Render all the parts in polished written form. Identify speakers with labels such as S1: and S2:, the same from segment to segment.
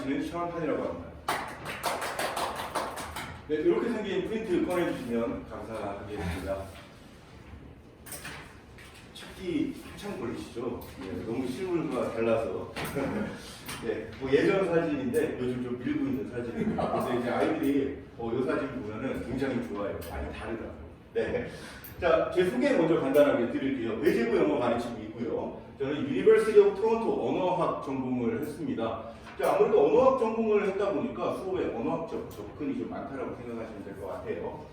S1: 가르치는 시험판이라고 합니다. 네, 이렇게 생긴 프린트 꺼내주시면 감사하겠습니다. 찾기 한참 걸리시죠? 네, 너무 실물과 달라서. 네, 뭐 예전 사진인데 요즘 좀 밀고 있는 사진입니다. 그래서 이제 아이들이 이 사진 보면은 굉장히 좋아요. 많이 다르다고. 네. 자, 제 소개 먼저 간단하게 드릴게요. 외제부 영어 가르치고 있고요. 저는 유니버시티 오브 토론토 언어학 전공을 했습니다. 자, 아무래도 언어학 전공을 했다 보니까 수업에 언어학적 접근이 좀 많다라고 생각하시면 될 것 같아요.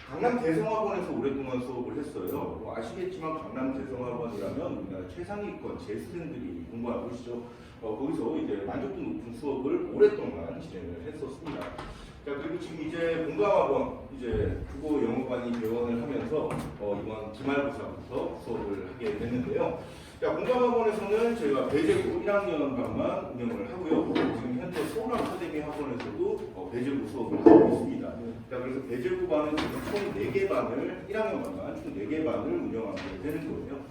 S1: 강남 대성학원에서 오랫동안 수업을 했어요. 뭐 아시겠지만 강남 대성학원이라면 우리나라 최상위권 재수생들이 공부하고 있죠. 거기서 이제 만족도 높은 수업을 오랫동안 진행을 했었습니다. 자, 그리고 지금 이제 본과학원 이제 국어 영어관이 개원을 하면서 이번 기말고사부터 수업을 하게 됐는데요. 자, 본과학원에서는 저희가 배제부 1학년 반만 운영을 하고요. 지금 현재 서울 아카데미 학원에서도 배제부 수업을 하고 있습니다. 자, 그래서 배제부 반은 지금 총 4개 반을 1학년 반만 총 4개 반을 운영하게 되는 거예요.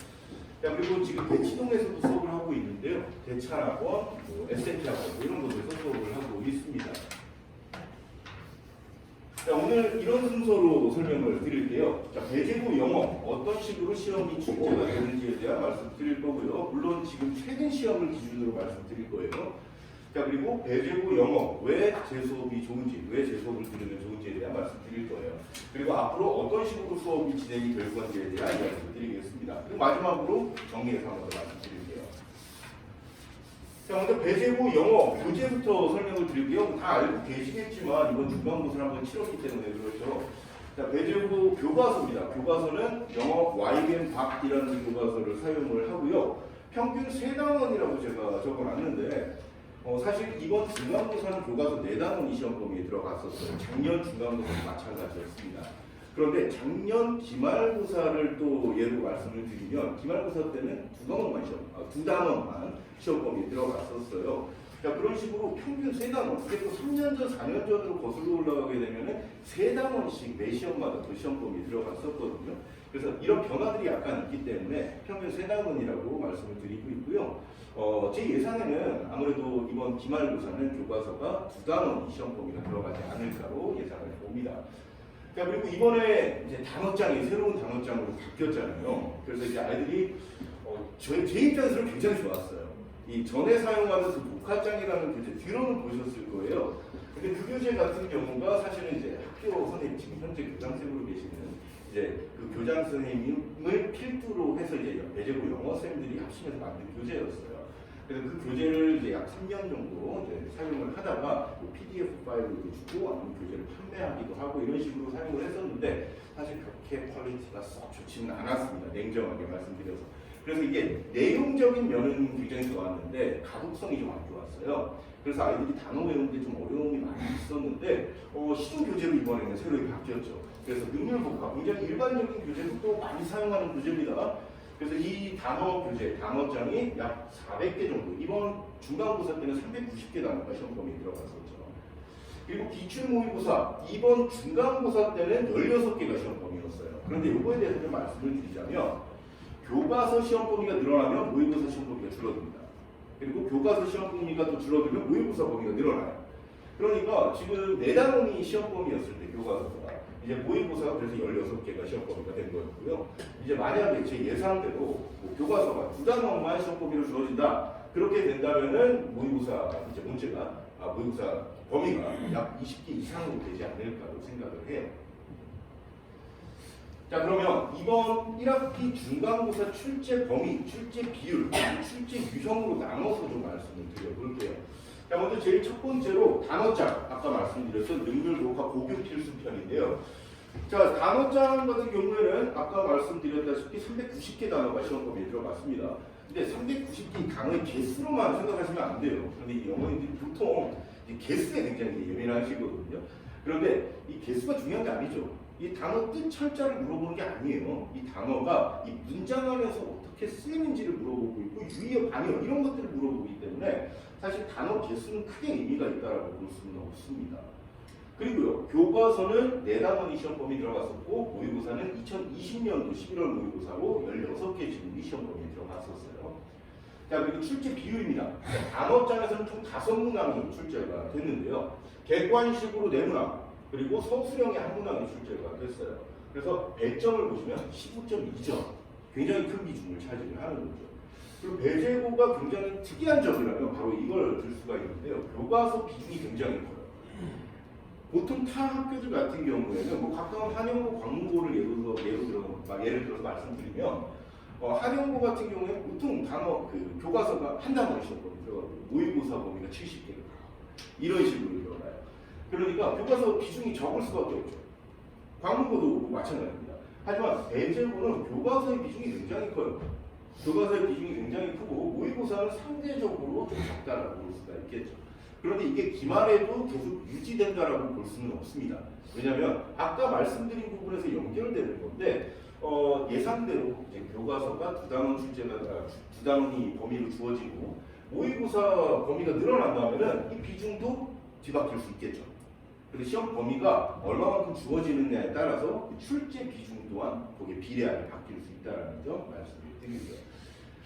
S1: 자, 그리고 지금 대치동에서도 수업을 하고 있는데요. 대찬학원, 뭐 SNT학원 이런 곳에서 수업을 하고 있습니다. 자, 오늘 이런 순서로 설명을 드릴게요. 자, 배제부 영어 어떤 식으로 시험이 출제가 되는지에 대한 말씀드릴 거고요. 물론 지금 최근 시험을 기준으로 말씀드릴 거예요. 자, 그리고 배제부 영어 왜 제 수업이 좋은지, 왜 제 수업을 들으면 좋은지에 대한 말씀드릴 거예요. 그리고 앞으로 어떤 식으로 수업이 진행이 될 건지에 대한 이야기를 드리겠습니다. 그리고 마지막으로 정리해서 한번 더 말씀드릴게요. 자, 먼저 배제부 영어 교재부터 설명을 드릴게요. 다 알고 계시겠지만 이번 중간고사를 한번 치렀기 때문에 그렇죠. 자, 배제부 교과서입니다. 교과서는 영어 YBM 박이라는 교과서를 사용을 하고요. 평균 3단원이라고 제가 적어놨는데 사실 이번 중간고사는 교과서 4단원이 시험 범위에 들어갔었어요. 작년 중간고사도 마찬가지였습니다. 그런데 작년 기말고사를 또 예로 말씀을 드리면 기말고사 때는 2단원만 시험 범위에 들어갔었어요. 자, 그런 식으로 평균 3단원, 그게 또 3년 전, 4년 전으로 거슬러 올라가게 되면은 3단원씩 매 시험마다 또 시험 범위에 들어갔었거든요. 그래서 이런 변화들이 약간 있기 때문에 평균 3단원이라고 말씀을 드리고 있고요. 제 예상에는 아무래도 이번 기말고사는 교과서가 2단원이 시험 범위가 들어가지 않을까로 예상을 봅니다. 자, 그리고 이번에 이제 단어장이 새로운 단어장으로 바뀌었잖아요. 그래서 이제 아이들이 제 입장에서는 굉장히 좋았어요. 이 전에 사용하던 그 복합장이라는 교재 뒤로는 보셨을 거예요. 근데 그 교재 같은 경우가 사실은 이제 학교 선생님 지금 현재 교장선생님으로 계시는 이제 그 교장 선생님을 필두로 해서 이제 배제부 영어 쌤들이 합심해서 만든 교재였어요. 그래서 그 교재를 이제 약 3년 정도 이제 사용을 하다가 뭐 PDF 파일로 주고 아니면 교재를 판매하기도 하고 이런 식으로 사용을 했었는데 사실 그렇게 퀄리티가 썩 좋지는 않았습니다. 냉정하게 말씀드려서. 그래서 이게 내용적인 면은 굉장히 좋았는데 가독성이 좀 안 좋았어요. 그래서 아이들이 단어 외우는데 좀 어려움이 많이 있었는데 시중 교재로 이번에는 새로 바뀌었죠. 그래서 능률복합, 굉장히 일반적인 교재도 또 많이 사용하는 교재입니다. 그래서 이 단어 교재, 단어장이 약 400개 정도, 이번 중간고사 때는 390개 단어가 시험 범위에 들어갔었죠. 그리고 기출 모의고사, 이번 중간고사 때는 16개가 시험 범위였어요. 그런데 이거에 대해서 좀 말씀을 드리자면 교과서 시험 범위가 늘어나면 모의고사 시험 범위가 줄어듭니다. 그리고 교과서 시험 범위가 또 줄어들면 모의고사 범위가 늘어나요. 그러니까 지금 4단원이 시험 범위였을 때 교과서가 이제 모의고사가 그래서 16개가 시험 범위가 된 거였고요. 이제 만약에 제 예상대로 뭐 교과서가 2단원만 시험 범위로 줄어든다. 그렇게 된다면은 모의고사 이제 문제가 모의고사 범위가 약 20개 이상으로 되지 않을까로 생각을 해요. 자, 그러면 이번 1학기 중간고사 출제 범위, 출제 비율, 출제 유형으로 나눠서 좀 말씀을 드려볼게요. 자, 먼저 제일 첫 번째로 단어장, 아까 말씀드렸던 능률복합 고교 필수편인데요. 자, 단어장 같은 경우에는 아까 말씀드렸다시피 390개 단어가 시험 범위에 들어갔습니다. 근데 390개 단어의 개수로만 생각하시면 안 돼요. 그런데 이 영어인들이 보통 이 개수에 굉장히 예민하시거든요. 그런데 이 개수가 중요한 게 아니죠. 이 단어 뜻 철자를 물어보는 게 아니에요. 이 단어가 이 문장 안에서 어떻게 쓰이는지를 물어보고 있고 유의어, 반의어 이런 것들을 물어보기 때문에 사실 단어 개수는 크게 의미가 있다라고 볼 수는 없습니다. 그리고요, 교과서는 4단원이 시험 범위 들어갔었고 모의고사는 2020년도 11월 모의고사로 16개 지문이 시험 범위에 들어갔었어요. 자, 그리고 출제 비율입니다. 단어장에서는 총 5문항이 출제가 됐는데요. 객관식으로 4문항, 그리고 서술형의 1문항이 출제가 됐어요. 그래서 배점을 보시면 15.2점, 굉장히 큰 비중을 차지를 하는 거죠. 그리고 배제고가 굉장히 특이한 점이라면 바로 이걸 들 수가 있는데요. 교과서 비중이 굉장히 커요. 보통 타 학교들 같은 경우에는 뭐 가까운 한영고, 광문고를 예를 들어서 말씀드리면 한영고 같은 경우에 보통 단어 교과서가 한 단어이셨거든요. 모의고사 범위가 70개 이런 식으로 일어나요. 그러니까 교과서 비중이 적을 수밖에 없죠. 광문고도 마찬가지입니다. 하지만 배제고는 교과서의 비중이 굉장히 커요. 교과서의 비중이 굉장히 크고 모의고사는 상대적으로 좀 적다라고 볼 수가 있겠죠. 그런데 이게 기말에도 계속 유지된다라고 볼 수는 없습니다. 왜냐하면 아까 말씀드린 부분에서 연결되는 건데 예상대로 이제 교과서가 2단원 출제가 2단원이 범위로 주어지고 모의고사 범위가 늘어난다면은 이 비중도 뒤바뀔 수 있겠죠. 그리고 시험 범위가 얼마만큼 주어지느냐에 따라서 출제 비중 또한 거기에 비례하게 바뀔 수 있다는 점 말씀을 드립니다.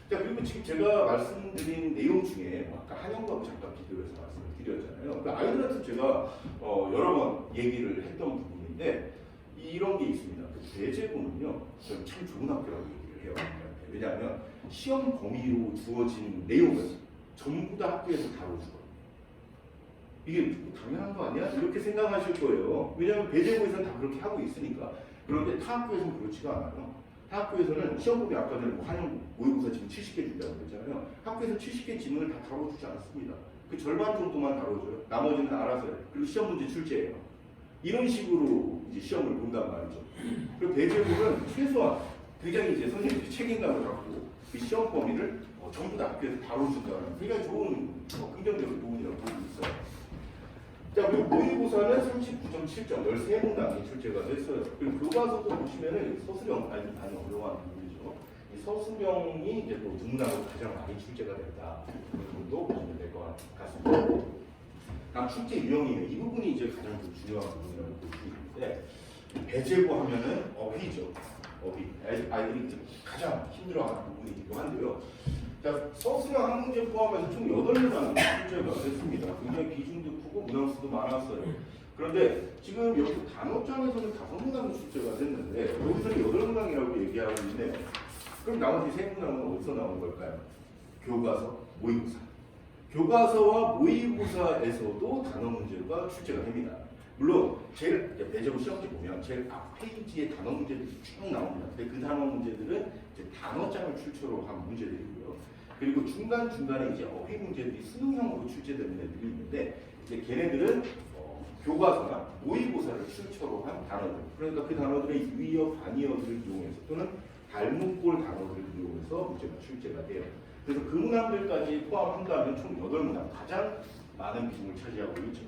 S1: 자, 그리고 지금 제가 말씀드린 내용 중에 아까 한영과하고 잠깐 비교해서 말씀을 드렸잖아요. 그 아이들한테 제가 여러 번 얘기를 했던 부분인데 이런 게 있습니다. 그 배제고는요, 저는 참 좋은 학교라고 얘기를 해요. 왜냐하면 시험 범위로 주어진 내용을 전부 다 학교에서 다뤄주거든요. 이게 당연한 거 아니야? 이렇게 생각하실 거예요. 왜냐하면 배제고에서는 다 그렇게 하고 있으니까. 그런데 타 학교에서는 그렇지가 않아요. 타 학교에서는 시험 범위 아까 전에 한영 모의고사 지금 70개 준다고 그랬잖아요. 학교에서 70개 지문을 다 다뤄주지 않습니다. 그 절반 정도만 다뤄줘요. 나머지는 알아서 해요. 그리고 시험 문제 출제해요. 이런 식으로 이제 시험을 본단 말이죠. 그리고 배제고는 최소한 굉장히 이제 선생님들이 책임감을 갖고 그 시험 범위를 전부 다 학교에서 다뤄준다는 굉장히 좋은 긍정적인 부분이라고 보고 있어요. 자, 그리고 모의고사는 39.7점, 13문항이 출제가 됐어요. 그리고 교과서도 보시면은 서술형, 아니 어려운 부분이죠. 이 서술형이 이제 또 2문항으로 가장 많이 출제가 됐다. 이 부분도 보시면 될 것 같습니다. 다음 출제 유형이에요. 이 부분이 이제 가장 좀 중요한 부분이라고 볼 수 있는데, 배제고 하면은 어휘죠. 어휘. 아이들이 이제 가장 힘들어하는 부분이기도 한데요. 자, 서술형 한 문제 포함해서 총 8문항이 출제가 됐습니다. 굉장히 비중도 크고 문항수도 많았어요. 그런데 지금 여기 단어장에서는 5문항이 출제가 됐는데 여기서는 8문항이라고 얘기하고 있네요. 그럼 나머지 3문항은 어디서 나온 걸까요? 교과서, 모의고사. 교과서와 모의고사에서도 단어 문제가 출제가 됩니다. 물론 제일 배제고 시험지 보면 제일 앞 페이지에 단어 문제들이 쭉 나옵니다. 근데 그 단어 문제들은 이제 단어장을 출처로 한 문제들이고요. 그리고 중간중간에 이제 어휘 문제들이 수능형으로 출제되는 애들이 있는데 이제 걔네들은 교과서나 모의고사를 출처로 한 단어들. 그러니까 그 단어들의 유의어, 반의어들을 이용해서 또는 닮은꼴 단어들을 이용해서 문제가 출제가 돼요. 그래서 그 문항들까지 포함한다면 총 8문항, 가장 많은 비중을 차지하고 있죠.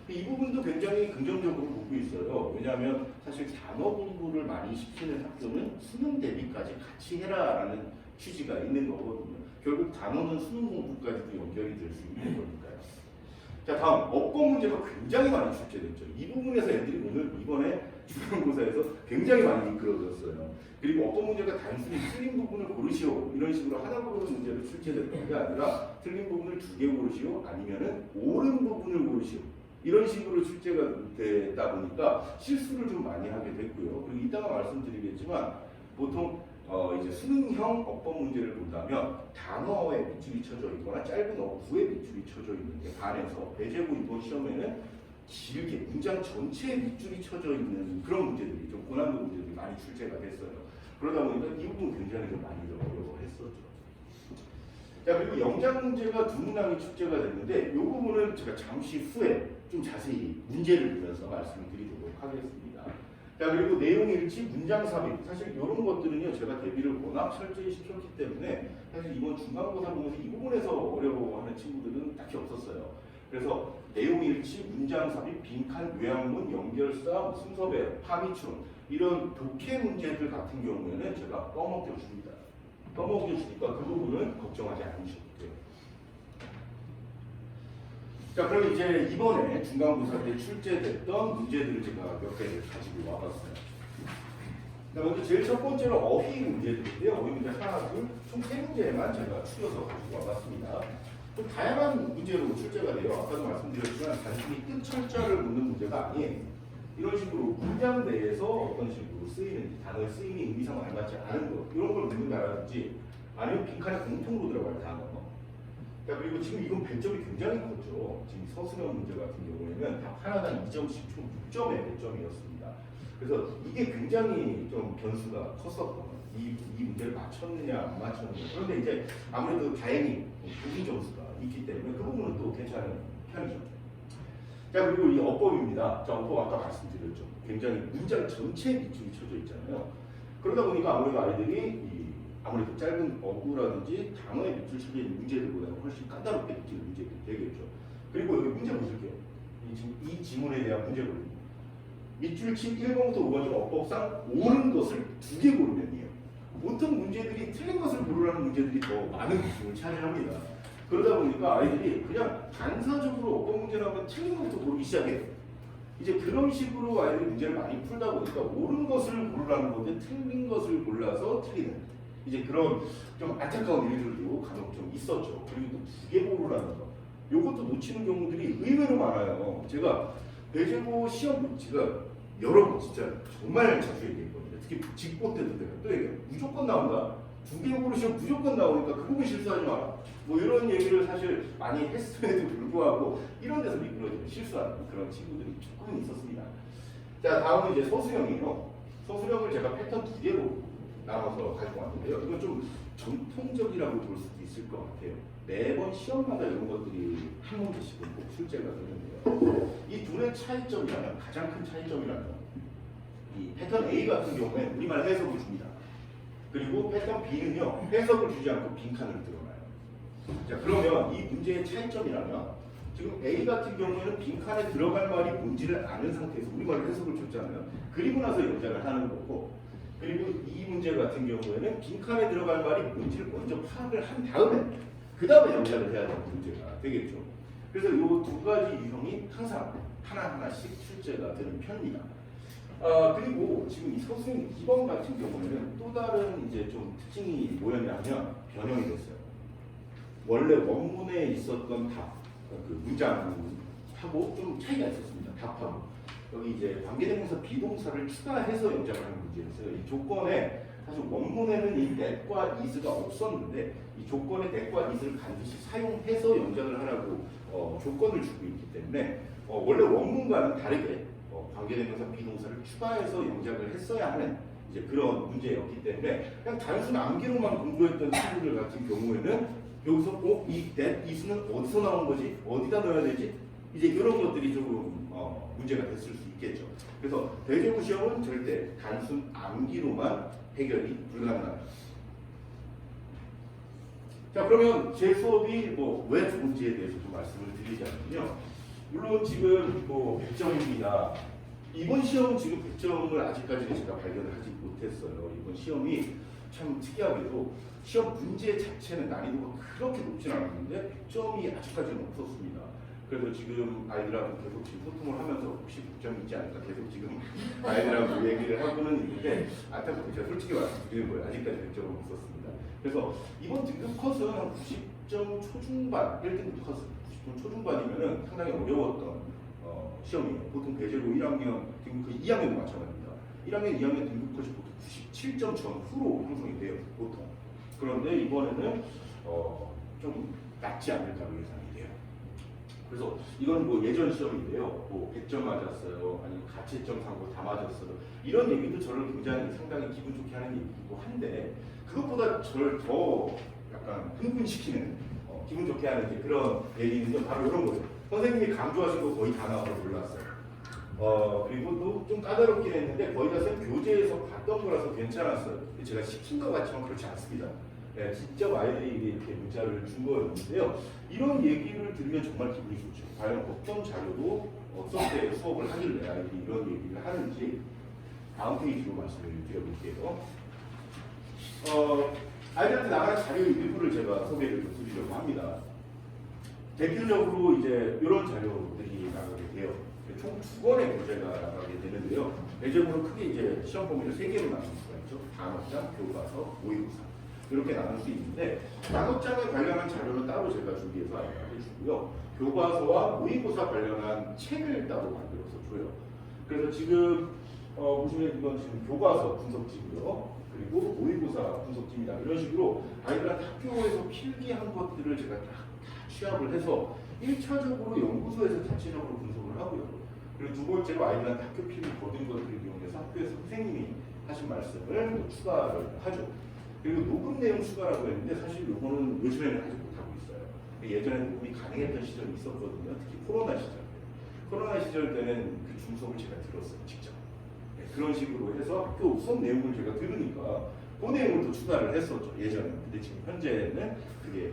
S1: 이 부분도 굉장히 긍정적으로 보고 있어요. 왜냐하면 사실 단어 공부를 많이 시키는 학교는 수능 대비까지 같이 해라라는 취지가 있는 거거든요. 결국 단어는 수능 공부까지도 연결이 될 수 있는 거니까요. 자, 다음 어법 문제가 굉장히 많이 출제됐죠. 이 부분에서 애들이 오늘 이번에 중간고사에서 굉장히 많이 미끄러졌어요. 그리고 어법 문제가 단순히 틀린 부분을 고르시오 이런 식으로 하나 고르는 문제로 출제되는 게 아니라 틀린 부분을 2개 고르시오 아니면은 옳은 부분을 고르시오 이런 식으로 출제가 되다 보니까 실수를 좀 많이 하게 됐고요. 그리고 이따가 말씀드리겠지만 보통 이제 수능형 어법 문제를 본다면 단어에 밑줄이 쳐져 있거나 짧은 어구에 밑줄이 쳐져 있는 게 반해서 배제고 이번 시험에는 길게 문장 전체에 밑줄이 쳐져 있는 그런 문제들이 좀 고난도 문제들이 많이 출제가 됐어요. 그러다 보니까 이 부분 굉장히 좀 많이 어려워했었죠. 자, 그리고 영작 문제가 2문항이 출제가 됐는데 이 부분은 제가 잠시 후에 좀 자세히 문제를 보면서 말씀을 드리도록 하겠습니다. 자, 그리고 내용 일치, 문장 삽입. 사실 이런 것들은요, 제가 대비를 워낙 철저히 시켰기 때문에 사실 이번 중간고사 보면서 이 부분에서 어려워하는 친구들은 딱히 없었어요. 그래서 내용 일치, 문장 삽입, 빈칸, 요약문, 연결사, 순서배, 파미춤 이런 독해 문제들 같은 경우에는 제가 떠먹여줍니다. 떠먹여주니까 그 부분은 걱정하지 않으셔도 돼요. 자, 그럼 이제 이번에 중간고사 때 출제됐던 문제들을 제가 몇 개를 가지고 와봤어요. 자, 먼저 제일 첫 번째로 어휘 문제들인데요. 어휘 문제 하나, 둘, 총 세 문제만 제가 추려서 가지고 와봤습니다. 좀 다양한 문제로 출제가 돼요. 아까도 말씀드렸지만 단순히 뜻 철자를 묻는 문제가 아니에요. 이런 식으로 문장 내에서 어떤 식으로 쓰이는지, 단어의 쓰임이 의미상 알맞지 않은 것, 이런 걸 묻는다든지, 아니면 빈칸에 공통으로 들어갈 단어. 자, 그리고 지금 이건 배점이 굉장히 컸죠. 지금 서술형 문제 같은 경우에는 다 하나당 2점씩 총 6점의 배점이었습니다. 그래서 이게 굉장히 좀 변수가 컸었던 이 문제를 맞췄느냐 안 맞췄느냐. 그런데 이제 아무래도 다행히 부분 점수가 있기 때문에 그 부분은 또 괜찮은 편이죠. 자, 그리고 이 어법입니다. 자, 어법 아까 말씀드렸죠. 굉장히 문장 전체에 밑줄이 쳐져 있잖아요. 그러다 보니까 아무래도 아이들이 아무래도 짧은 어구라든지 단어에 밑줄 쳐져 있는 문제들보다는 훨씬 까다롭게 느끼는 문제들이 되겠죠. 그리고 여기 문제 보실게요. 이 지문에 대한 문제 고릅니다. 밑줄 친 1번부터 5번 중 어법상 옳은 것을 2개 고르면이에요. 보통 문제들이 틀린 것을 고르라는 문제들이 더 많은 비중을 차지합니다. 그러다 보니까 아이들이 그냥 단사적으로 어법 문제 나오면 틀린 것부터 고르기 시작해요. 이제 그런 식으로 아이들이 문제를 많이 풀다 보니까 옳은 것을 고르라는 건데 틀린 것을 골라서 틀리는 이제 그런 좀 안타까운 일들도 간혹 좀 있었죠. 그리고 또 2개 고르라는 거. 요것도 놓치는 경우들이 의외로 많아요. 제가 배제고 시험 제가 여러 번 진짜 정말 자주 얘기했거든요. 특히 직보 때도 내가 또 얘기해요. 무조건 나온다. 2개 고르시면 무조건 나오니까 그 부분 실수하지 마라. 뭐 이런 얘기를 사실 많이 했음에도 불구하고 이런 데서 미끄러지면 실수하는 그런 친구들이 조금 있었습니다. 자, 다음은 이제 서술형이에요. 서술형을 제가 패턴 2개로 나눠서 가지고 왔는데요. 이건 좀 전통적이라고 볼 수도 있을 것 같아요. 매번 시험마다 이런 것들이 한 문제씩은 꼭 출제가 되는데요. 이 둘의 차이점이라면, 가장 큰 차이점이라면 이 패턴 A 같은 경우에 우리말 해석을 줍니다. 그리고 패턴 B는요, 해석을 주지 않고 빈칸을 들어가요. 자, 그러면 이 문제의 차이점이라면 지금 A 같은 경우에는 빈칸에 들어갈 말이 뭔지를 아는 상태에서 우리말로 해석을 줬잖아요. 그리고 나서 연장을 하는 거고, 그리고 이 문제 같은 경우에는 빈칸에 들어갈 말이 뭔지를 먼저 파악을 한 다음에 그 다음에 연장을 해야 되는 문제가 되겠죠. 그래서 이 두 가지 유형이 항상 하나하나씩 출제가 되는 편입니다. 그리고 지금 이 서술형 2번 같은 경우에는 또 다른 이제 좀 특징이 뭐였냐면 변형이 됐어요. 원래 원문에 있었던 답, 그 문장하고 좀 차이가 있었습니다. 답하고. 여기 이제 관계대명사 비동사를 추가해서 연장을 하는 문제였어요. 이 조건에 사실 원문에는 이 that과 is가 없었는데 이 조건에 that과 is를 반드시 사용해서 연장을 하라고 조건을 주고 있기 때문에 원래 원문과는 다르게 관계대명사 비동사를 추가해서 연장을 했어야 하는 이제 그런 문제였기 때문에 그냥 단순 암기로만 공부했던 친구들 같은 경우에는 여기서 이 that is는 어디서 나온 거지? 어디다 넣어야 되지? 이제 이런 것들이 조금 문제가 됐을 수 있겠죠. 그래서 대제부 시험은 절대 단순 암기로만 해결이 불가능합니다. 자, 그러면 제 수업이 왜 좋은지에 대해서 좀 말씀을 드리자면요. 물론 지금 100점입니다. 이번 시험은 지금 100점을 아직까지는 제가 발견을 하지 못했어요. 이번 시험이 참 특이하게도 시험 문제 자체는 난이도가 그렇게 높진 않았는데 100점이 아직까지는 없었습니다. 그래서 지금 아이들하고 계속 지금 소통을 하면서 혹시 100점이 있지 않을까 계속 지금 아이들하고 얘기를 하고는 있는데 안타깝게 제가 솔직히 말씀드리는 거예요. 아직까지 100점은 없었습니다. 그래서 이번 등급 컷은 한 90점 초중반, 1등급 컷은 90점 초중반이면은 상당히 어려웠던 시험이에요. 보통 배제고 1학년, 등급 2학년도 마찬가지입니다. 1학년, 2학년 등급 컷이 보통 97점 전후로 형성이 돼요. 보통. 그런데 이번에는 좀 낮지 않을까 예상이 돼요. 그래서 이건 예전 시험인데요. 100점 맞았어요. 아니면 가채점 상고 다 맞았어요. 이런 얘기도 저를 굉장히 상당히 기분 좋게 하는 얘기이기도 한데 그것보다 저를 더 약간 흥분시키는 기분 좋게 하는 이제 그런 얘기는 바로 이런 거예요. 선생님이 강조하신 거 거의 다 나와서 놀랐어요. 그리고 또 좀 까다롭긴 했는데 거의 다 쌤 교재에서 봤던 거라서 괜찮았어요. 제가 시킨 것 같지만 그렇지 않습니다. 네, 직접 아이들이 이렇게 문자를 준 거였는데요. 이런 얘기를 들으면 정말 기분이 좋죠. 과연 어떤 자료도 어떻게 수업을 하길래 아이들이 이런 얘기를 하는지 다음 페이지로 말씀을 드려볼게요. 아이들한테 나가는 자료 일부를 제가 소개를 좀 드리려고 합니다. 대표적으로 이제 이런 자료들이 나가게 돼요. 총 2권의 교재가 나가게 되는데요. 배제부는 크게 이제 시험 범위를 3개로 나눌 수가 있죠. 단원장, 교과서, 모의고사 이렇게 나눌 수 있는데 단원장에 관련한 자료는 따로 제가 준비해서 알려해 주고요. 교과서와 모의고사 관련한 책을 따로 만들어서 줘요. 그래서 지금 보시면 이건 지금 교과서 분석지고요. 그리고 모의고사 분석지입니다. 이런 식으로 아이들한테 학교에서 필기한 것들을 제가 다 취합을 해서 1차적으로 연구소에서 자체적으로 분석을 하고요. 그리고 두 번째로 아이들한테 학교 필기 거둔 것들을 이용해서 학교에서 선생님이 하신 말씀을 추가를 하죠. 그리고 녹음 내용 추가라고 했는데 사실 요거는 요즘에는 하지 못하고 있어요. 예전에 녹음이 가능했던 시절이 있었거든요. 특히 코로나 시절 때. 코로나 시절 때는 그 중수업을 제가 들었어요. 직접. 네, 그런 식으로 해서 학교 수업 내용을 제가 들으니까 그 내용을 또 추가를 했었죠. 예전에는. 근데 지금 현재는 그게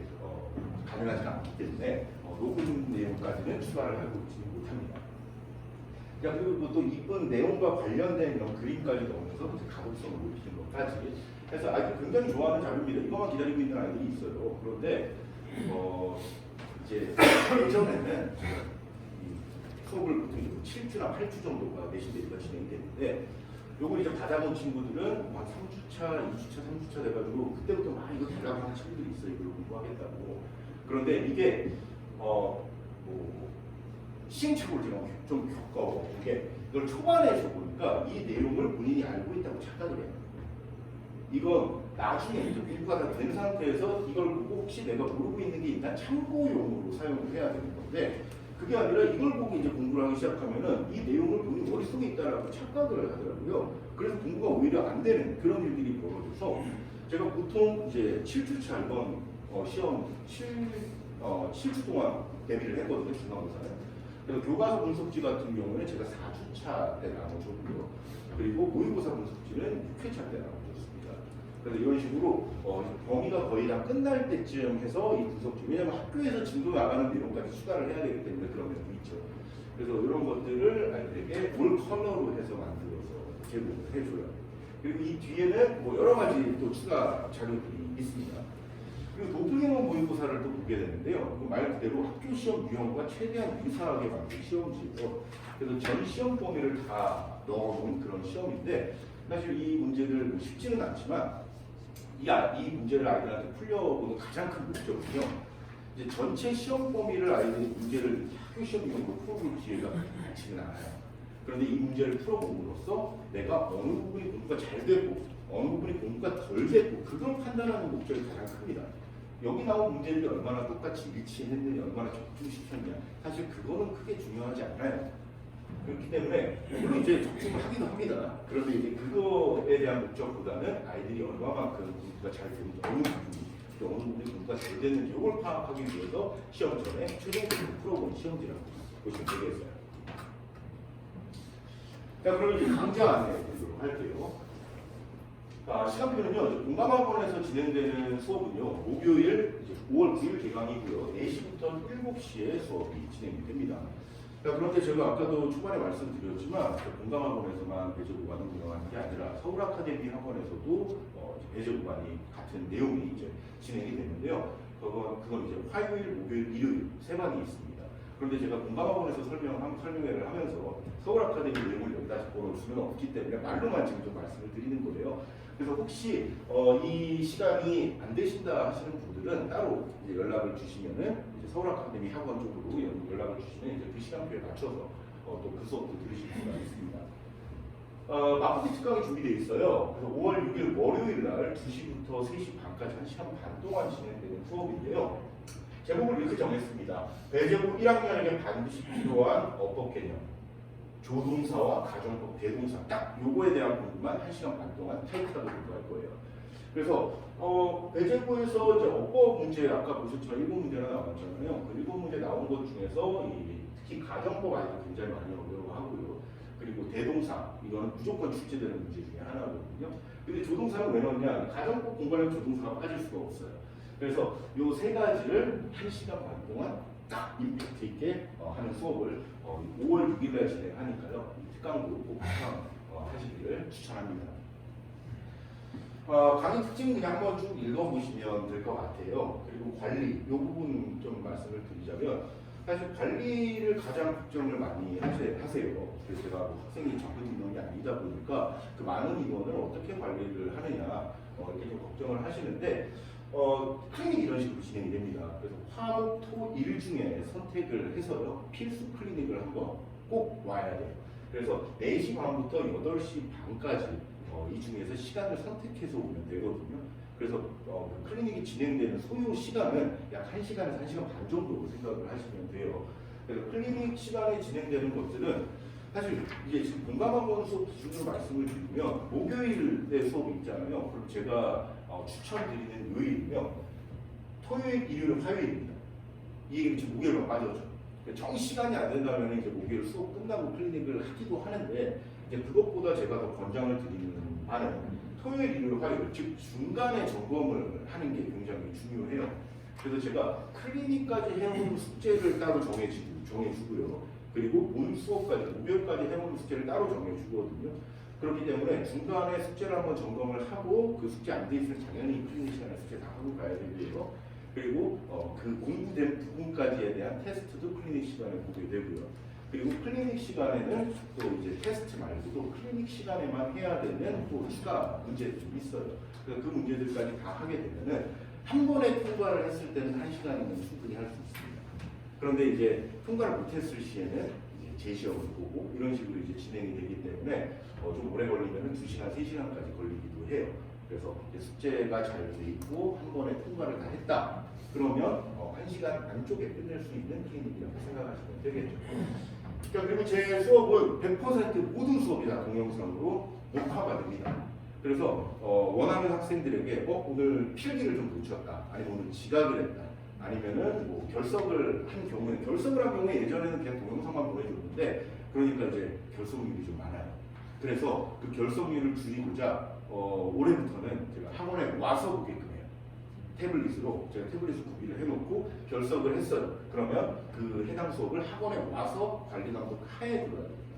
S1: 가능하지 않기 때문에 녹음 내용까지는 추가를 하고 있지 못합니다. 그리고 또 이쁜 내용과 관련된 이런 그림까지 넣으면서 가독성을 높이는 것까지 해서 아이들이 굉장히 좋아하는 자료입니다. 이것만 기다리고 있는 아이들이 있어요. 그런데 이제 예전에는 수업을 보통 7주나 8주 정도가 내신대비가 진행이 되는데 요걸 이제 받아본 친구들은 막 3주차, 2주차, 3주차 돼가지고 그때부터 막 이거 달라고 하는 친구들이 있어요. 이걸 공부하겠다고. 그런데 이게 시행착오를 제가 좀 겪어본 게 이걸 초반에 줘보니까 이 내용을 본인이 알고 있다고 착각을 해요. 이건 나중에 이제 공부가 다 된 상태에서 이걸 보고 혹시 내가 모르고 있는 게 있나 참고용으로 사용을 해야 되는 건데 그게 아니라 이걸 보고 이제 공부를 하기 시작하면은 이 내용을 본인 머릿속에 있다라고 착각을 하더라고요. 그래서 공부가 오히려 안 되는 그런 일들이 벌어져서 제가 보통 이제 7주차 이번 시험 7주 동안 대비를 했거든요. 중간고사는. 그래서 교과서 분석지 같은 경우는 제가 4주차 때 나눠줬고요. 그리고 모의고사 분석지는 6회차 때 나눠줬습니다. 그래서 이런 식으로 범위가 거의 다 끝날 때쯤 해서 이 분석지, 왜냐하면 학교에서 진도 나가는 내용까지 추가를 해야 되기 때문에 그런 면도 있죠. 그래서 이런 것들을 아이들에게 올 컬러로 해서 만들어서 제공을 해줘요. 그리고 이 뒤에는 뭐 여러 가지 또 추가 자료들이 있습니다. 그리고 도플갱어 모의고사를 또 보게 되는데요. 그 말 그대로 학교 시험 유형과 최대한 유사하게 만든 시험지예요. 그래서 전 시험 범위를 다 넣어놓은 그런 시험인데 사실 이 문제를 쉽지는 않지만 이 문제를 아이들한테 풀려보는 가장 큰 목적은요. 이제 전체 시험 범위를 아이들이 문제를 학교 시험 유형으로 풀어볼 기회가 많지는 않아요. 그런데 이 문제를 풀어봄으로써 내가 어느 부분이 공부가 잘 되고 어느 부분이 공부가 덜 되고 그걸 판단하는 목적이 가장 큽니다. 여기 나온 문제들이 얼마나 똑같이 일치했느냐, 얼마나 적중시켰냐, 사실 그거는 크게 중요하지 않아요. 그렇기 때문에 물론 이제 적중을 하기도 합니다. 그런데 이제 그거에 대한 목적보다는 아이들이 얼마만큼 공부가 잘 되는지, 어느 부분이 또 어느 부분이 공부가 잘 됐는지 이걸 파악하기 위해서 시험 전에 최종적으로 풀어본 시험지라고 보시면 되겠어요. 자, 그럼 이제 강좌 안내 드리도록 할게요. 시간표는요, 공감학원에서 진행되는 수업은요, 목요일 이제 5월 9일 개강이고요, 4시부터 7시에 수업이 진행이 됩니다. 자, 그런데 제가 아까도 초반에 말씀드렸지만, 공감학원에서만 배제고반을 운영하는 게 아니라 서울 아카데미 학원에서도 배제고반이 같은 내용이 이제 진행이 되는데요. 그건 이제 화요일, 목요일, 일요일 3반이 있습니다. 그런데 제가 공감학원에서 설명회를 하면서 서울 아카데미 내용을 여기다 적어놓을 수는 없기 때문에 말로만 지금 좀 말씀을 드리는 거예요. 그래서 혹시 이 시간이 안 되신다 하시는 분들은 따로 이제 연락을 주시면은 이제 서울 아카데미 학원 쪽으로 연락을 주시면 이제 그 시간표에 맞춰서 또 그 수업도 들으실 수가 있습니다. 마포티 특강이 준비되어 있어요. 그래서 5월 6일 월요일 날 2시부터 3시 반까지 1시간 반 동안 진행되는 수업인데요. 제목을 이렇게 정했습니다. 배제부 1학년에게 반드시 필요한 어법 개념, 조동사와 가정법, 대동사 딱 요거에 대한 공부만 1시간 반 동안 타이트하게 공부할 거예요. 그래서 배제부에서 이제 어법 문제 아까 보셨지만 1번 문제가 나왔잖아요. 그 1번 문제 나온 것 중에서 특히 가정법 아이들 굉장히 많이 어려워하고요. 그리고 대동사 이거는 무조건 출제되는 문제 중에 하나거든요. 근데 조동사는 왜 넣냐? 가정법 공부하면 조동사가 빠질 수가 없어요. 그래서 요 세 가지를 1시간 반 동안 딱 임팩트 있게 하는 수업을 5월 6일에 진행하니까요. 이 특강도 꼭 하시기를 추천합니다. 강의 특징 그냥 한번 쭉 읽어보시면 될 것 같아요. 그리고 관리 이 부분 좀 말씀을 드리자면 사실 관리를 가장 걱정을 많이 하세요. 그래서 제가 뭐 학생이 전문 인원이 아니다 보니까 그 많은 인원을 어떻게 관리를 하느냐 이렇게 좀 걱정을 하시는데 클리닉 이런 식으로 진행이 됩니다. 그래서 화, 목, 토, 일 중에 선택을 해서요. 필수 클리닉을 한번 꼭 와야 돼요. 그래서 4시 반부터 8시 반까지 이 중에서 시간을 선택해서 오면 되거든요. 그래서 그 클리닉이 진행되는 소요 시간은 약 1시간에서 1시간 반 정도 생각을 하시면 돼요. 그래서 클리닉 시간에 진행되는 것들은 사실 이게 지금 공감학원 수업 기준으로 말씀을 드리면 목요일에 수업이 있잖아요. 그럼 제가 추천드리는 요일이면 토요일, 일요일, 화요일입니다. 이 얘기는 지금 목요일만 빠져죠. 정 시간이 안 된다면 이제 목요일 수업 끝나고 클리닉을 하기도 하는데 이제 그것보다 제가 더 권장을 드리는 바는 토요일, 일요일, 화요일 즉 중간에 점검을 하는 게 굉장히 중요해요. 그래서 제가 클리닉까지 해온 숙제를 따로 정해주고요. 그리고 본 수업까지 목요일까지 해온 숙제를 따로 정해주거든요. 그렇기 때문에 중간에 숙제를 한번 점검을 하고 그 숙제 안 돼 있으면 당연히 클리닉 시간에 숙제 다 하고 가야 되고요. 그리고 그 공부된 부분까지에 대한 테스트도 클리닉 시간에 보게 되고요. 그리고 클리닉 시간에는 또 이제 테스트 말고도 클리닉 시간에만 해야 되는 또 추가 문제들이 있어요. 그래서 그 문제들까지 다 하게 되면은 한 번에 통과를 했을 때는 1시간이면 충분히 할 수 있습니다. 그런데 이제 통과를 못했을 시에는 이제 재시험을 보고 이런 식으로 이제 진행이 되기 때문에 좀 오래 걸리면은 2시간, 3시간까지 걸리기도 해요. 그래서 숙제가 잘 돼 있고 한 번에 통과를 다 했다. 그러면 1시간 안쪽에 끝낼 수 있는 클리닉이라고 생각하시면 되겠죠. 자, 그리고 제 수업은 100% 모든 수업이 다 동영상으로 녹화가 됩니다. 그래서 원하는 학생들에게 오늘 필기를 좀 놓쳤다, 아니면 오늘 지각을 했다, 아니면은 뭐 결석을 한 경우에 예전에는 그냥 동영상만 보내줬는데 그러니까 이제 결석률이 좀 많아요. 그래서 그 결석률을 줄이고자 올해부터는 제가 학원에 와서 보게끔 해요. 태블릿으로 제가 태블릿을 구비를 해놓고 결석을 했어요. 그러면 그 해당 수업을 학원에 와서 관리 감독 하에 들어야 됩니다.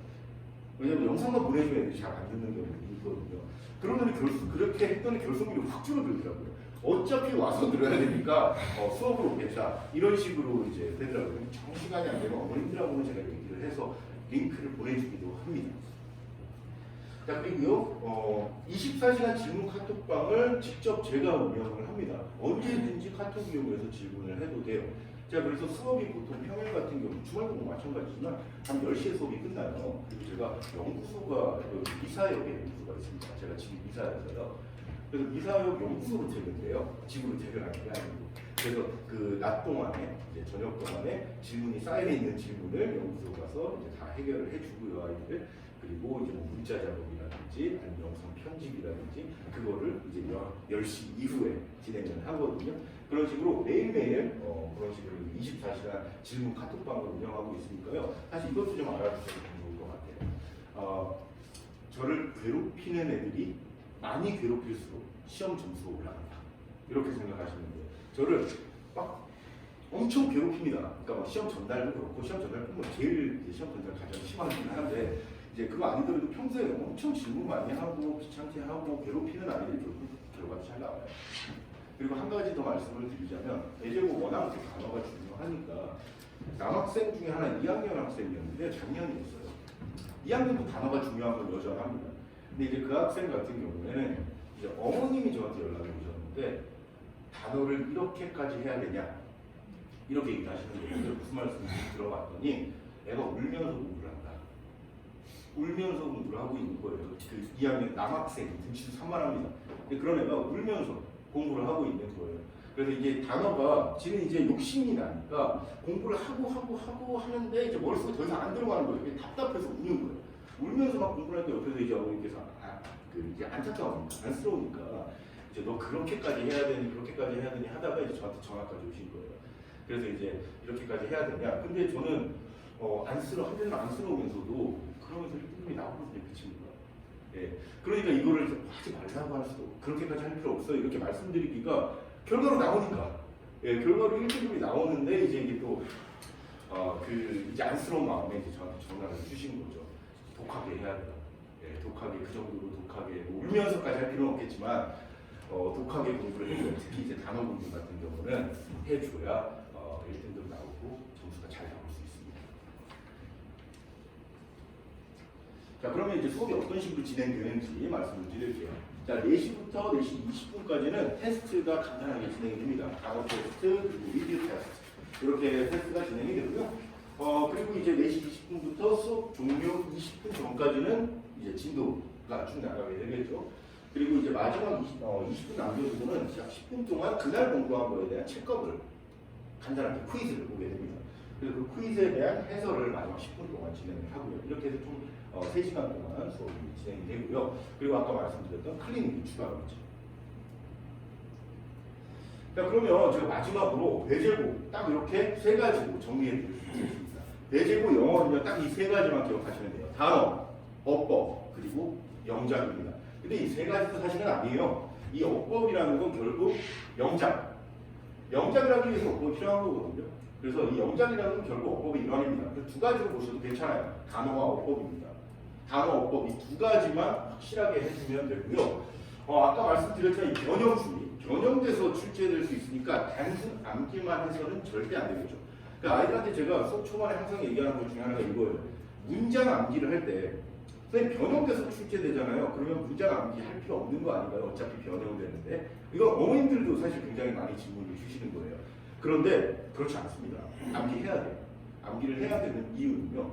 S1: 왜냐면 영상만 보내주면 애들이 잘 안 듣는 경우도 있거든요. 그러더니 그렇게 했더니 결석률이 확 줄어들더라고요. 어차피 와서 들어야 되니까 수업을 오겠다, 이런 식으로 이제 되더라고요. 정시간이 안 되면 어머님들하고는 제가 얘기를 해서 링크를 보내주기도 합니다. 자, 그리고요, 24시간 질문 카톡방을 직접 제가 운영을 합니다. 언제든지 카톡 이용해서 질문을 해도 돼요. 자, 그래서 수업이 보통 평일 같은 경우, 주말도 마찬가지지만 한 10시에 수업이 끝나요. 그리고 제가 연구소가, 미사역에 연구소가 있습니다. 제가 집이 미사여서요. 그래서 미사역 연구소로 퇴근돼요. 집으로 퇴근하는 게 아니고. 그래서 그 낮 동안에, 이제 저녁 동안에 질문이 쌓여 있는 질문을 연구소 가서 이제 다 해결을 해주고요, 아이들. 그리고 이제 뭐 문자 작업이라든지 아니면 영상 편집이라든지 그거를 이제 10시 이후에 진행을 하거든요. 그런 식으로 매일매일 그런 식으로 24시간 질문 카톡방을 운영하고 있으니까요. 사실 이것도 좀 알아주셔도 좋을 것 같아요. 저를 괴롭히는 애들이 많이 괴롭힐수록 시험 점수가 올라간다, 이렇게 생각하시면 돼요. 저를 막 엄청 괴롭힙니다. 그러니까 막 시험 전날도 그렇고, 시험 전날뿐만 제일 시험 전날 가장 심하긴 한데 이제 그거 아니더라도 평소에 엄청 질문 많이 하고 귀찮게 하고 괴롭히는 아이들이 결과도 잘 나와요. 그리고 한 가지 더 말씀을 드리자면, 예제고 워낙 그 단어가 중요하니까 남학생 중에 하나 2학년 학생이었는데 작년이었어요. 2학년도 단어가 중요한 건 여전합니다. 근데 이제 그 학생 같은 경우에는 이제 어머님이 저한테 연락이 오셨는데 단어를 이렇게까지 해야 되냐, 이렇게 얘기하시는 거예요. 무슨 말씀인지 들어봤더니 애가 울면서 공부를 한다. 울면서 공부를 하고 있는 거예요. 그 2학년 남학생, 등치도 산만합니다. 근데 그런 애가 울면서 공부를 하고 있는 거예요. 그래서 이게 단어가 지는 이제 욕심이 나니까 공부를 하고 하는데 이제 머릿속에 더 이상 안 들어가는 거예요. 답답해서 우는 거예요. 울면서 막 공부를 하는데 옆에서 이제 어머니께서 이제 안타까우니까, 안쓰러우니까 이제 너 그렇게까지 해야 되니 하다가 이제 저한테 전화까지 오신 거예요. 그래서 이제 이렇게까지 해야 되냐. 근데 저는 한편은 안쓰러우면서도 그러면서 1등급이 나오거든요, 그 친구가. 예. 그러니까 이거를 하지 말라고 할 수도, 그렇게까지 할 필요 없어요, 이렇게 말씀드리기가 결과로 나오니까. 예, 결과로 1등급이 나오는데 이제 이게 또 이제 안쓰러운 마음에 이제 저한테 전화를 주신 거죠. 독하게 해야 된다. 예, 독하게, 그 정도로 독하게, 뭐 울면서까지 할 필요는 없겠지만 독하게 공부를 해줘야, 특히 이제 단어 공부 같은 경우는 해줘야 1등급 나오고 점수가 잘 나올 수 있습니다. 자, 그러면 이제 수업이 어떤 식으로 진행되는지 말씀을 드릴게요. 자, 4시부터 4시 20분까지는 테스트가 간단하게 진행이 됩니다. 단어 테스트, 그리고 리뷰 테스트. 이렇게 테스트가 진행이 되고요. 그리고 이제 4시 20분부터 수업 종료 20분 전까지는 이제 진도가 쭉 나가게 되겠죠. 그리고 이제 마지막 20분 남겨두고는 10분 동안 그날 공부한 거에 대한 체크업을 간단하게 퀴즈를 보게 됩니다. 그래서 그 퀴즈에 대한 해설을 마지막 10분 동안 진행을 하고요. 이렇게 해서 좀 3시간 동안 수업이 진행이 되고요. 그리고 아까 말씀드렸던 클리닉이 추가로 있죠. 자, 그러면 제가 마지막으로 배제고 딱 이렇게 3가지로 정리해 드릴 수 있습니다. 배제고 영어는요, 딱 이 3가지만 기억하시면 돼요. 단어, 어법, 그리고 영작입니다. 근데 이 3가지도 사실은 아니에요. 이 어법이라는 건 결국 영작. 영작을 하기 위해서 어법이 필요한 거거든요. 그래서 이 영작이라는 건 결국 어법의 일환입니다. 그래서 2가지로 보셔도 괜찮아요. 단어와 어법입니다. 단어, 어법 이 2가지만 확실하게 해주면 되고요. 아까 말씀드렸지만 이 변형수미, 변형돼서 출제될 수 있으니까 단순 암기만 해서는 절대 안 되겠죠. 그러니까 아이들한테 제가 수업 초반에 항상 얘기하는 것 중에 하나가 이거예요. 문장 암기를 할 때 선생님 변형돼서 출제되잖아요. 그러면 문장 암기할 필요 없는 거 아닌가요? 어차피 변형되는데. 이건 어머님들도 사실 굉장히 많이 질문을 주시는 거예요. 그런데 그렇지 않습니다. 암기해야 돼요. 암기를 해야 되는 이유는요.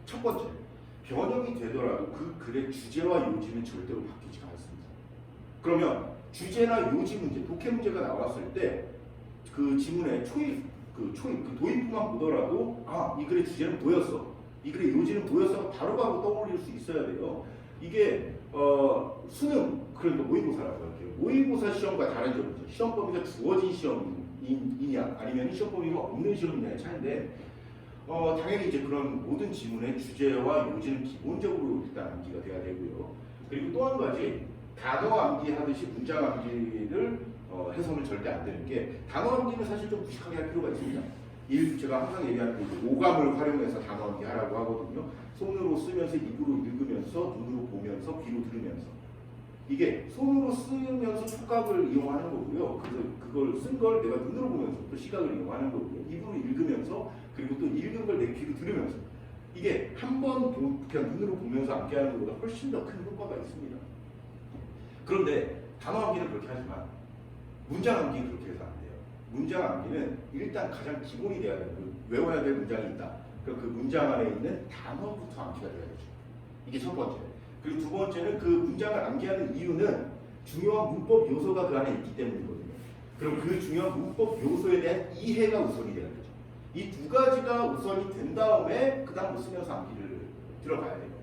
S1: 첫 번째, 변형이 되더라도 그 글의 주제와 요지는 절대로 바뀌지 않습니다. 그러면 주제나 요지 문제, 독해 문제가 나왔을 때 그 지문의 그 도입부만 보더라도 이 글의 주제는 뭐였어? 이 글의 요지는 뭐였어? 바로바로 떠올릴 수 있어야 돼요. 이게 수능, 그러니까 모의고사라고 할게요. 모의고사 시험과 다른 점이죠. 시험 범위가 주어진 시험이냐 아니면 시험 범위가 없는 시험이냐의 차이인데 당연히 이제 그런 모든 지문의 주제와 요지는 기본적으로 일단 암기가 돼야 되고요. 그리고 또 한 가지 단어 암기하듯이 문장 암기를 해서는 절대 안 되는 게 단어 암기는 사실 좀 무식하게 할 필요가 있습니다. 제가 항상 얘기하는 게 오감을 활용해서 단어 암기 하라고 하거든요. 손으로 쓰면서 입으로 읽으면서 눈으로 보면서 귀로 들으면서 이게 손으로 쓰면서 촉각을 이용하는 거고요. 그래서 그걸 쓴 걸 내가 눈으로 보면서 또 시각을 이용하는 거고요. 입으로 읽으면서 그리고 또 읽은 걸 내 귀로 들으면서 이게 한 번 그냥 눈으로 보면서 암기하는 것보다 훨씬 더 큰 효과가 있습니다. 그런데 단어 암기는 그렇게 하지만 문장 암기는 그렇게 해서 안 돼요. 문장 암기는 일단 가장 기본이 돼야 돼요. 외워야 될 문장이 있다. 그럼 그 문장 안에 있는 단어부터 암기가 돼야 되죠. 이게 첫 번째. 그리고 두 번째는 그 문장을 암기하는 이유는 중요한 문법 요소가 그 안에 있기 때문이거든요. 그럼 그 중요한 문법 요소에 대한 이해가 우선이 되는 거죠. 이 2가지가 우선이 된 다음에 그 다음 쓰면서 암기를 들어가야 돼요.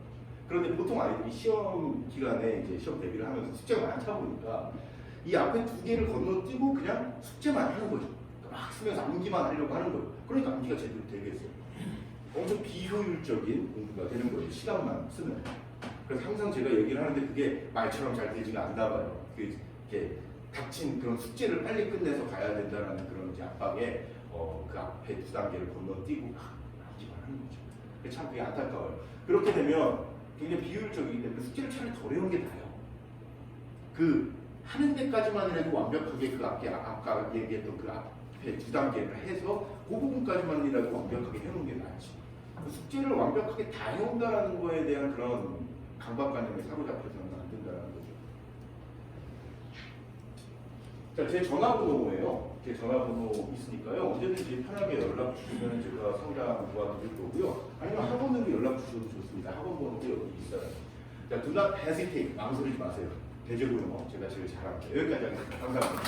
S1: 그런데 보통 아이들이 시험 기간에 이제 시험 대비를 하면서 숙제가 많다 보니까 이 앞에 2개를 건너뛰고 그냥 숙제만 하는 거죠. 막 쓰면서 암기만 하려고 하는 거예요. 그러니까 암기가 제대로 되겠어요. 엄청 비효율적인 공부가 되는 거예요. 시간만 쓰면. 그래서 항상 제가 얘기를 하는데 그게 말처럼 잘 되지가 않나 봐요. 이렇게 닥친 그런 숙제를 빨리 끝내서 가야 된다는 그런 이제 압박에 그 앞에 2단계를 건너뛰고 막 암기만 하는 거죠. 참 그게 안타까워요. 그렇게 되면 굉장히 비효율적이기 때문에 숙제를 차라리 덜 해온 게 나아요. 그 하는 데까지만 해도 완벽하게 그 앞에 아까 얘기했던 그 앞에 2단계를 해서 그 부분까지만이라도 완벽하게 해놓은 게 낫지. 그 숙제를 완벽하게 다 해온다라는 거에 대한 그런 강박관념에 사로잡혀서는 안 된다는 거죠. 자, 제 전화번호예요. 제 전화번호 있으니까요. 언제든지 편하게 연락 주시면 제가 상담 도와드릴 거고요. 아니면 학원으로 연락 주셔도 좋습니다. 학원 번호도 여기 있어요. 자, do not hesitate. 망설이지 마세요. 대제고 영어 제가 제일 잘합니다. 여기까지 하겠습니다. 감사합니다.